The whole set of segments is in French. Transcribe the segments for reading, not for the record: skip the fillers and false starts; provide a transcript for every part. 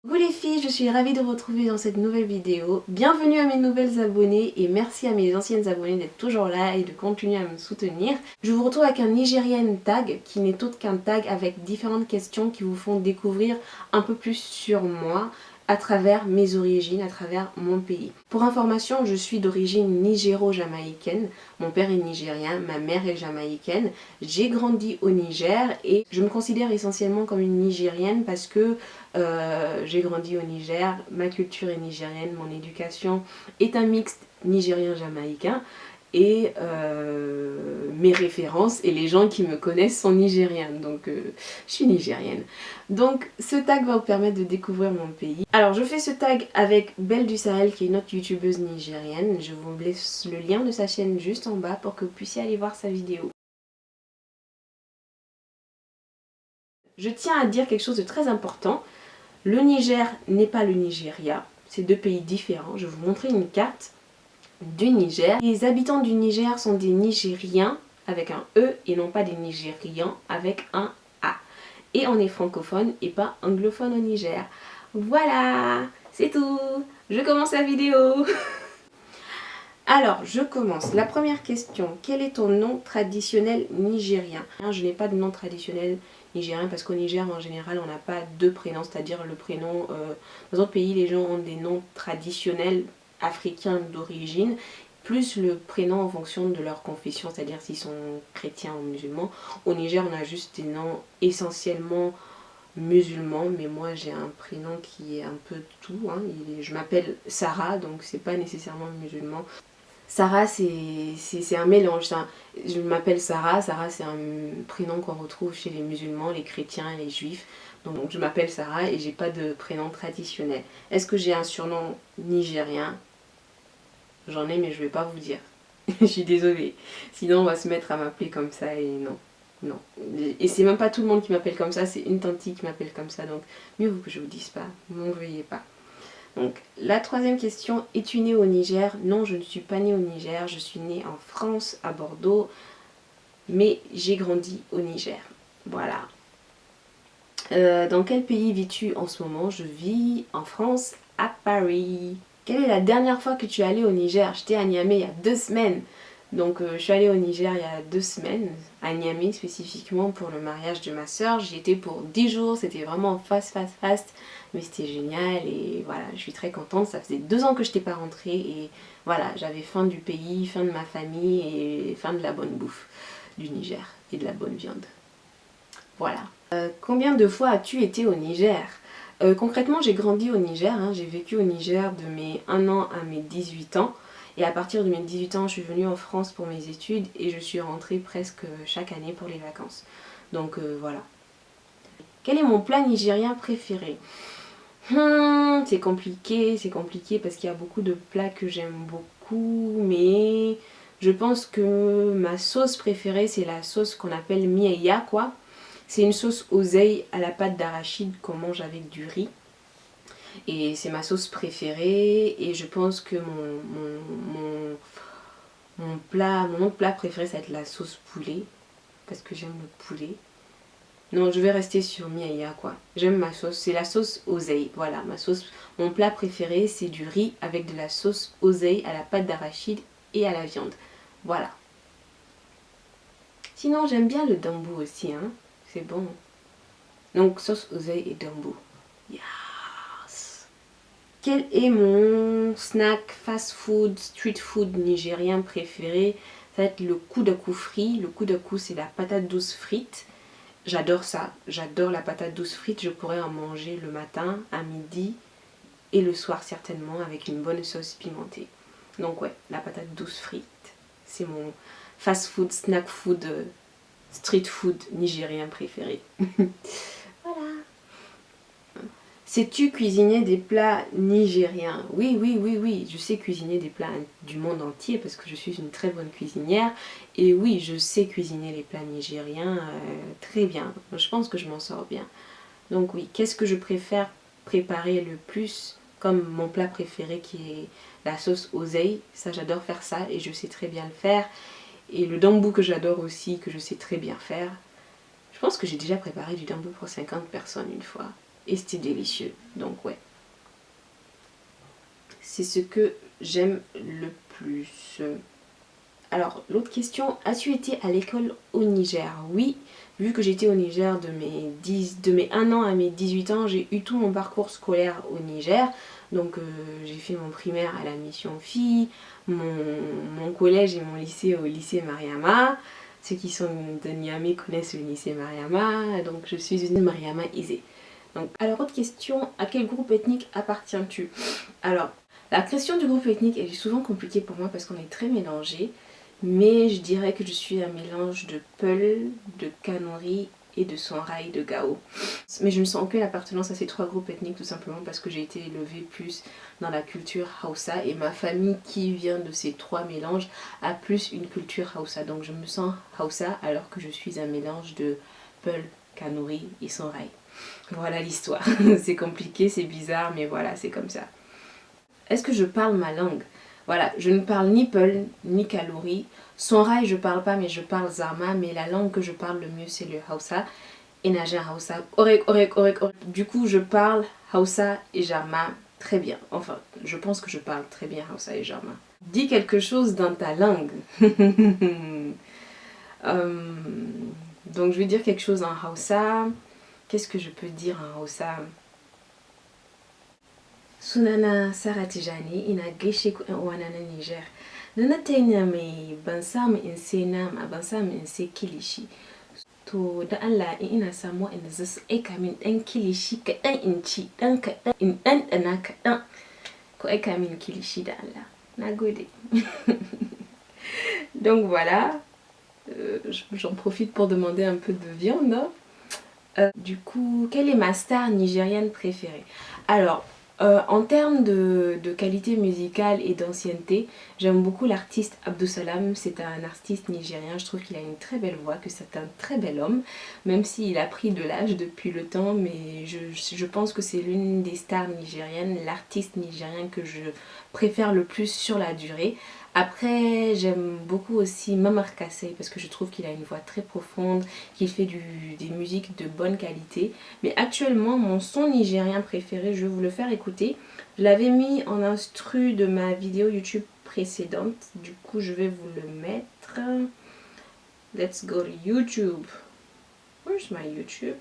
Coucou les filles, je suis ravie de vous retrouver dans cette nouvelle vidéo. Bienvenue à mes nouvelles abonnées et merci à mes anciennes abonnées d'être toujours là et de continuer à me soutenir. Je vous retrouve avec un Nigérian tag qui n'est autre qu'un tag avec différentes questions qui vous font découvrir un peu plus sur moi à travers mes origines, à travers mon pays. Pour information, je suis d'origine nigéro-jamaïcaine. Mon père est nigérien, ma mère est jamaïcaine. J'ai grandi au Niger et je me considère essentiellement comme une Nigérienne parce que j'ai grandi au Niger, ma culture est nigérienne, mon éducation est un mixte nigérien-jamaïcain et mes références et les gens qui me connaissent sont nigériens, donc je suis nigérienne. Donc ce tag va vous permettre de découvrir mon pays. Alors je fais ce tag avec Belle du Sahel qui est une autre youtubeuse nigérienne. Je vous laisse le lien de sa chaîne juste en bas pour que vous puissiez aller voir sa vidéo. Je tiens à dire quelque chose de très important. Le Niger n'est pas le Nigeria, c'est deux pays différents. Je vais vous montrer une carte du Niger. Les habitants du Niger sont des Nigériens avec un E et non pas des Nigérians avec un A. Et on est francophone et pas anglophone au Niger. Voilà, c'est tout. Je commence la vidéo. Alors, je commence. La première question. Quel est ton nom traditionnel nigérien? Je n'ai pas de nom traditionnel nigérien parce qu'au Niger, en général, on n'a pas deux prénoms. C'est-à-dire le prénom... dans d'autres pays, les gens ont des noms traditionnels africains d'origine, plus le prénom en fonction de leur confession, c'est-à-dire s'ils sont chrétiens ou musulmans. Au Niger, on a juste des noms essentiellement musulmans, mais moi j'ai un prénom qui est un peu tout. Je m'appelle Sarah, donc c'est pas nécessairement musulman. Sarah, c'est un mélange. Je m'appelle Sarah. Sarah, c'est un prénom qu'on retrouve chez les musulmans, les chrétiens et les juifs. Donc je m'appelle Sarah et j'ai pas de prénom traditionnel. Est-ce que j'ai un surnom nigérien? J'en ai, mais je vais pas vous dire. Je suis désolée. Sinon, on va se mettre à m'appeler comme ça et non. Non. Et c'est même pas tout le monde qui m'appelle comme ça, c'est une tante qui m'appelle comme ça. Donc mieux vaut que je vous dise pas. Ne m'en veuillez pas. Donc, la troisième question, es-tu née au Niger? Non, je ne suis pas née au Niger, je suis née en France, à Bordeaux, mais j'ai grandi au Niger. Voilà. Dans quel pays vis-tu en ce moment? Je vis en France, à Paris. Quelle est la dernière fois que tu es allée au Niger? J'étais à Niamey il y a 2 semaines. Donc je suis allée au Niger il y a 2 semaines, à Niamey spécifiquement pour le mariage de ma soeur. J'y étais pour 10 jours, c'était vraiment fast, mais c'était génial et voilà, je suis très contente. Ça faisait 2 ans que je n'étais pas rentrée et voilà, j'avais faim du pays, faim de ma famille et faim de la bonne bouffe du Niger et de la bonne viande. Voilà. Combien de fois as-tu été au Niger? Concrètement, j'ai grandi au Niger, j'ai vécu au Niger de mes 1 an à mes 18 ans. Et à partir de mes 18 ans, je suis venue en France pour mes études et je suis rentrée presque chaque année pour les vacances. Donc voilà. Quel est mon plat nigérien préféré? C'est compliqué parce qu'il y a beaucoup de plats que j'aime beaucoup, mais je pense que ma sauce préférée c'est la sauce qu'on appelle mieya quoi. C'est une sauce oseille à la pâte d'arachide qu'on mange avec du riz. Et c'est ma sauce préférée et je pense que mon autre plat préféré ça va être la sauce poulet parce que j'aime le poulet. Non, je vais rester sur miaya quoi. J'aime ma sauce, c'est la sauce oseille. Voilà, ma sauce, mon plat préféré c'est du riz avec de la sauce oseille à la pâte d'arachide et à la viande. Voilà. Sinon j'aime bien le dambu aussi c'est bon. Donc sauce oseille et dambu. Yes. Quel est mon snack fast food, street food nigérien préféré? Ça va être le koudakou frit. Le koudakou c'est la patate douce frite. J'adore ça, j'adore la patate douce frite, je pourrais en manger le matin, à midi et le soir certainement avec une bonne sauce pimentée. Donc ouais, la patate douce frite, c'est mon fast food, snack food, street food nigérien préféré. Voilà. Sais-tu cuisiner des plats nigériens? Oui, je sais cuisiner des plats du monde entier parce que je suis une très bonne cuisinière. Et oui, je sais cuisiner les plats nigériens très bien. Je pense que je m'en sors bien. Donc oui, qu'est-ce que je préfère préparer le plus comme mon plat préféré qui est la sauce oseille? Ça, j'adore faire ça et je sais très bien le faire. Et le dambu que j'adore aussi, que je sais très bien faire. Je pense que j'ai déjà préparé du dambu pour 50 personnes une fois. et c'était délicieux. Donc ouais, c'est ce que j'aime le plus. Alors l'autre question, as-tu été à l'école au Niger? Oui, vu que j'étais au Niger de mes 1 an à mes 18 ans, j'ai eu tout mon parcours scolaire au Niger. Donc j'ai fait mon primaire à la mission filles, mon collège et mon lycée au lycée Mariama. Ceux qui sont de Niamey connaissent le lycée Mariama, donc je suis une Mariama aisée. Donc, alors autre question, à quel groupe ethnique appartiens-tu? Alors, la question du groupe ethnique elle est souvent compliquée pour moi parce qu'on est très mélangés. Mais je dirais que je suis un mélange de Peul, de Kanuri et de Songhai, de Gao. Mais je ne sens aucune appartenance à ces 3 groupes ethniques tout simplement parce que j'ai été élevée plus dans la culture Hausa et ma famille qui vient de ces 3 mélanges a plus une culture Hausa. Donc je me sens Hausa alors que je suis un mélange de Peul, Kanuri et Songhai. Voilà l'histoire. C'est compliqué, c'est bizarre, mais voilà, c'est comme ça. Est-ce que je parle ma langue? Voilà, je ne parle ni Peul, ni Kanuri. Songhai, je parle pas, mais je parle Zarma. Mais la langue que je parle le mieux, c'est le Hausa. Et Najer Hausa. Orek. Du coup, je parle Hausa et Jarma très bien. Enfin, je pense que je parle très bien Hausa et Jarma. Dis quelque chose dans ta langue. Donc, je vais dire quelque chose en Hausa. Qu'est-ce que je peux dire en Hausa? Sunana Sarah Tijani, ina gaishe ku 'yan uwana na Niger. Da na taina mai ban samu in sai nama, ban samu in sai kilishi. To da Allah in ina samu waɗanda za su aika min ɗan kilishi kaɗan in ci, ɗan kaɗan in ɗanɗana kaɗan. Ku aika min kilishi da Allah. Na gode. Donc voilà, j'en profite pour demander un peu de viande. Du coup, quelle est ma star nigérienne préférée? Alors, en termes de qualité musicale et d'ancienneté, j'aime beaucoup l'artiste Abdou Salam. C'est un artiste nigérien, je trouve qu'il a une très belle voix, que c'est un très bel homme, même s'il a pris de l'âge depuis le temps, mais je pense que c'est l'une des stars nigériennes, l'artiste nigérien que je préfère le plus sur la durée. Après, j'aime beaucoup aussi Mamar Kassé parce que je trouve qu'il a une voix très profonde, qu'il fait des musiques de bonne qualité. Mais actuellement, mon son nigérien préféré, je vais vous le faire écouter. Je l'avais mis en instru de ma vidéo YouTube précédente. Du coup, je vais vous le mettre. Let's go to YouTube. Where's my YouTube?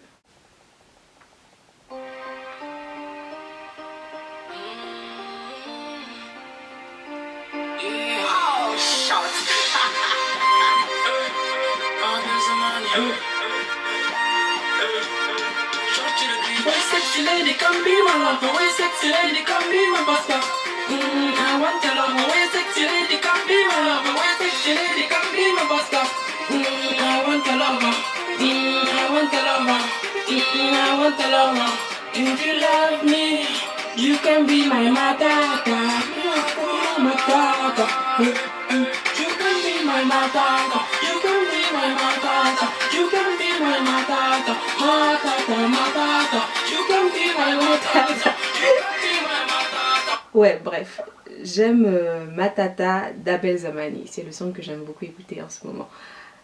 Sexy lady, come be my lover. Way sexy lady, come be my buster. I want a lover. Way sexy lady, come be my lover. Way sexy lady, come be my buster. I want a lover. I want a lover. I want a lover. If you love me, you can be my matata. Matata. You can be my matata. You can be my matata. You can be my matata. Matata, matata. You can be my matata. You can be my matata. Ouais, bref, j'aime Matata d'Abel Zamani. C'est le son que j'aime beaucoup écouter en ce moment.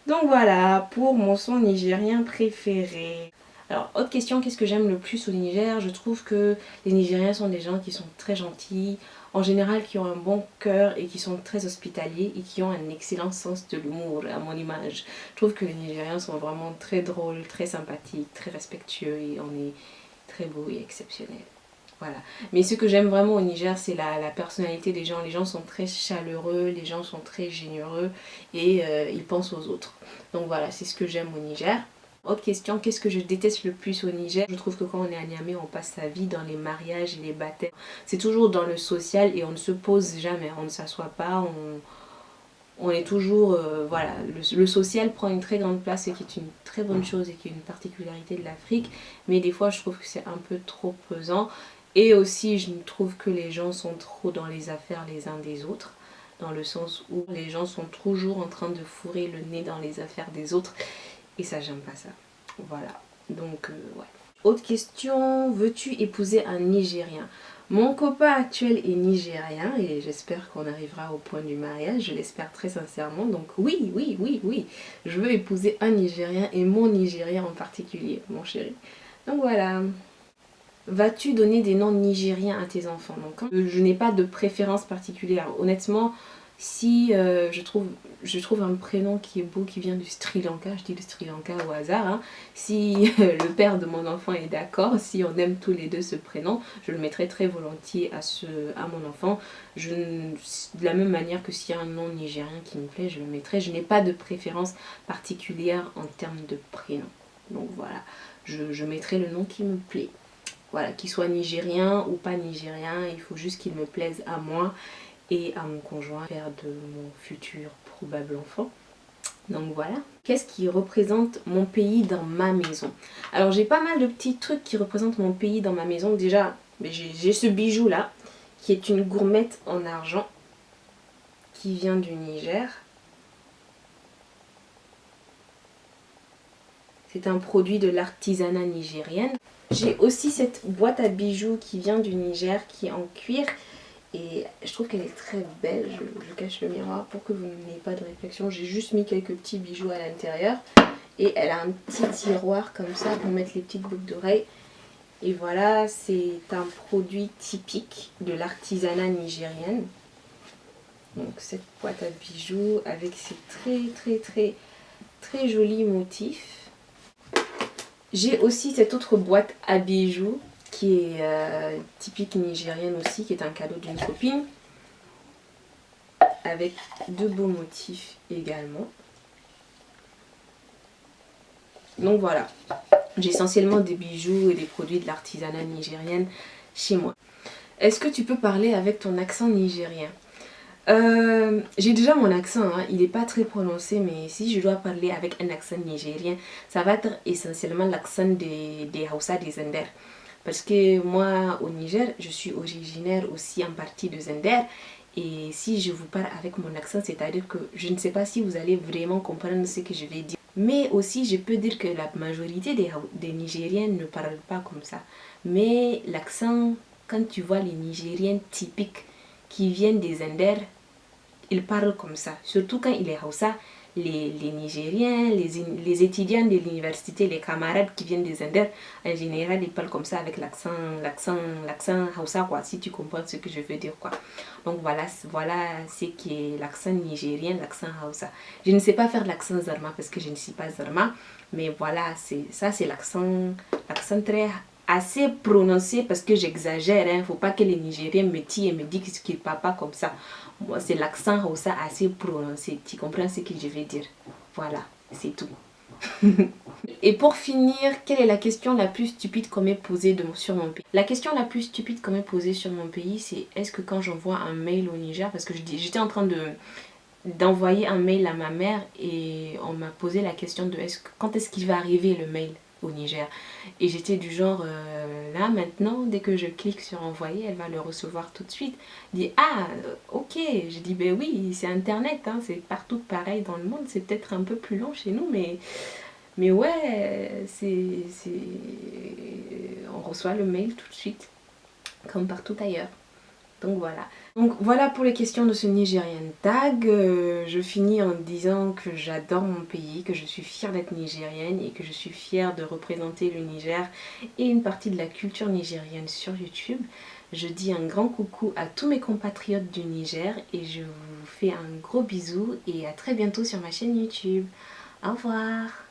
Donc voilà, pour mon son nigérien préféré. Alors, autre question, qu'est-ce que j'aime le plus au Niger? Je trouve que les Nigériens sont des gens qui sont très gentils, en général qui ont un bon cœur et qui sont très hospitaliers et qui ont un excellent sens de l'humour, à mon image. Je trouve que les Nigériens sont vraiment très drôles, très sympathiques, très respectueux et on est très beau et exceptionnel. Voilà. Mais ce que j'aime vraiment au Niger, c'est la personnalité des gens. Les gens sont très chaleureux, les gens sont très généreux et ils pensent aux autres. Donc voilà, c'est ce que j'aime au Niger. Autre question, qu'est-ce que je déteste le plus au Niger? Je trouve que quand on est à Niamey, on passe sa vie dans les mariages et les baptêmes. C'est toujours dans le social et on ne se pose jamais, on ne s'assoit pas, on est toujours... voilà, le social prend une très grande place et qui est une très bonne chose et qui est une particularité de l'Afrique. Mais des fois, je trouve que c'est un peu trop pesant. Et aussi, je trouve que les gens sont trop dans les affaires les uns des autres. Dans le sens où les gens sont toujours en train de fourrer le nez dans les affaires des autres. Et ça, j'aime pas ça. Voilà. Donc, ouais. Autre question, veux-tu épouser un Nigérien? Mon copain actuel est nigérien et j'espère qu'on arrivera au point du mariage. Je l'espère très sincèrement. Donc oui. Je veux épouser un Nigérien et mon Nigérien en particulier, mon chéri. Donc voilà. vas-tu donner des noms nigériens à tes enfants? Donc, je n'ai pas de préférence particulière. Honnêtement, si je trouve un prénom qui est beau, qui vient du Sri Lanka, je dis le Sri Lanka au hasard, hein. Si le père de mon enfant est d'accord, si on aime tous les deux ce prénom, je le mettrai très volontiers à mon enfant. De la même manière que s'il y a un nom nigérien qui me plaît, je le mettrai. Je n'ai pas de préférence particulière en termes de prénom. Donc voilà, je mettrai le nom qui me plaît. Voilà, qu'il soit nigérien ou pas nigérien, il faut juste qu'il me plaise à moi et à mon conjoint, père de mon futur probable enfant. Donc voilà. Qu'est-ce qui représente mon pays dans ma maison? Alors j'ai pas mal de petits trucs qui représentent mon pays dans ma maison. Déjà, j'ai ce bijou là, qui est une gourmette en argent, qui vient du Niger. C'est un produit de l'artisanat nigérienne. J'ai aussi cette boîte à bijoux qui vient du Niger, qui est en cuir. Et je trouve qu'elle est très belle. Je cache le miroir pour que vous n'ayez pas de réflexion. J'ai juste mis quelques petits bijoux à l'intérieur. Et elle a un petit tiroir comme ça pour mettre les petites boucles d'oreilles. Et voilà, c'est un produit typique de l'artisanat nigérienne. Donc cette boîte à bijoux avec ces très jolis motifs. J'ai aussi cette autre boîte à bijoux qui est typique nigérienne aussi, qui est un cadeau d'une copine, avec de beaux motifs également. Donc voilà, j'ai essentiellement des bijoux et des produits de l'artisanat nigérienne chez moi. Est-ce que tu peux parler avec ton accent nigérien? J'ai déjà mon accent, hein. Il n'est pas très prononcé, mais si je dois parler avec un accent nigérien, ça va être essentiellement l'accent des Hausa, des Zender. Parce que moi, au Niger, je suis originaire aussi en partie de Zender. Et si je vous parle avec mon accent, c'est-à-dire que je ne sais pas si vous allez vraiment comprendre ce que je vais dire. Mais aussi, je peux dire que la majorité des Nigériens ne parlent pas comme ça. Mais l'accent, quand tu vois les Nigériens typiques qui viennent des Zender, ils parlent comme ça. Surtout quand il est Hausa, les Nigériens, les étudiants de l'université, les camarades qui viennent des Indes, en général, ils parlent comme ça avec l'accent Hausa, quoi, si tu comprends ce que je veux dire, quoi. Donc voilà ce qui est l'accent nigérien, l'accent Hausa. Je ne sais pas faire l'accent Zarma parce que je ne suis pas Zarma, mais voilà, c'est l'accent très assez prononcé parce que j'exagère, hein. Faut pas que les Nigériens me tirent et me disent qu'ils ne parlent pas comme ça. Moi, c'est l'accent Hausa assez prononcé. Tu comprends ce que je vais dire? Voilà, c'est tout. Et pour finir, quelle est la question la plus stupide qu'on m'ait posée sur mon pays? La question la plus stupide qu'on m'ait posée sur mon pays, c'est est-ce que quand j'envoie un mail au Niger, parce que j'étais en train d'envoyer un mail à ma mère et on m'a posé la question de quand est-ce qu'il va arriver le mail au Niger, et j'étais du genre là maintenant, dès que je clique sur envoyer, elle va le recevoir tout de suite. Je dis ah ok, je dis ben oui, c'est internet, hein, c'est partout pareil dans le monde, c'est peut-être un peu plus long chez nous, mais ouais, on reçoit le mail tout de suite comme partout ailleurs. Donc voilà. Donc voilà pour les questions de ce Nigerian tag. Je finis en disant que j'adore mon pays, que je suis fière d'être nigérienne et que je suis fière de représenter le Niger et une partie de la culture nigérienne sur YouTube. Je dis un grand coucou à tous mes compatriotes du Niger et je vous fais un gros bisou et à très bientôt sur ma chaîne YouTube. Au revoir.